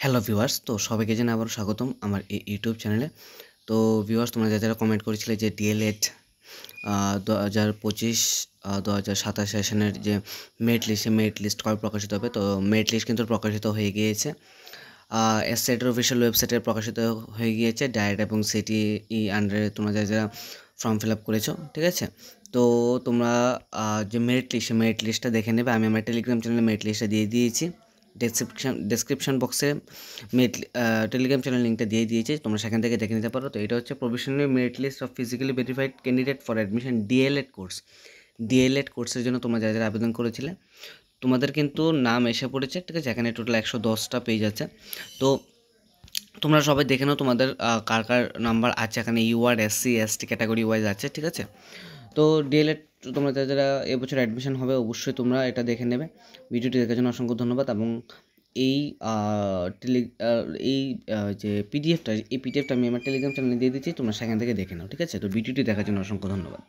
Hello viewers, তো সবাইকে জানাই আবারও স্বাগতম আমার এই ইউটিউব চ্যানেলে। তো ভিউয়ার্স, তোমরা যারা কমেন্ট করেছিলে যে ডিএলএড 2025 2027 সেশনের যে মেরিট লিস্ট কবে প্রকাশিত হবে। তো মেরিট লিস্ট কিন্তু প্রকাশিত হয়ে গিয়েছে, এসসেটের অফিসিয়াল ওয়েবসাইটে প্রকাশিত হয়ে গিয়েছে। ডায়েট এবং সিটি আন্ডারে তোমরা যারা ফর্ম ফিল আপ করেছো, ঠিক আছে। তো তোমরা যে মেরিট লিস্টটা দেখে নেবে। আমি আমার টেলিগ্রাম চ্যানেলে মেরিট লিস্টটা দিয়ে দিয়েছি। ডেসক্রিপশন বক্সে টেলিগ্রাম চ্যানেল লিঙ্কটা দিয়ে দিয়েছি, তোমরা সেখান থেকে দেখে নিতে পারো। তো এটা হচ্ছে professional merit list of physically verified candidate for admission DElEd course. DElEd কোর্সের জন্য তোমরা যারা আবেদন করেছিলে, তোমাদের কিন্তু নাম এসে পড়েছে, ঠিক আছে। এখানে টোটাল 110টা পেজ আছে। তো তোমরা সবাই দেখে নাও তোমাদের কার কার নাম্বার আছে। এখানে UR SC ST category wise আছে, ঠিক আছে। তো ডিএলএড তোমরা যারা এবছর অ্যাডমিশন হবে, অবশ্যই তোমরা এটা দেখে নেবে। ভিডিওটি দেখার জন্য অসংখ্য ধন্যবাদ। এবং এই এই যে পিডিএফটা আমি আমার টেলিগ্রাম চ্যানেলে দিয়ে দিচ্ছি, তোমরা সেখান থেকে দেখে নাও, ঠিক আছে। তো ভিডিওটি দেখার জন্য অসংখ্য ধন্যবাদ।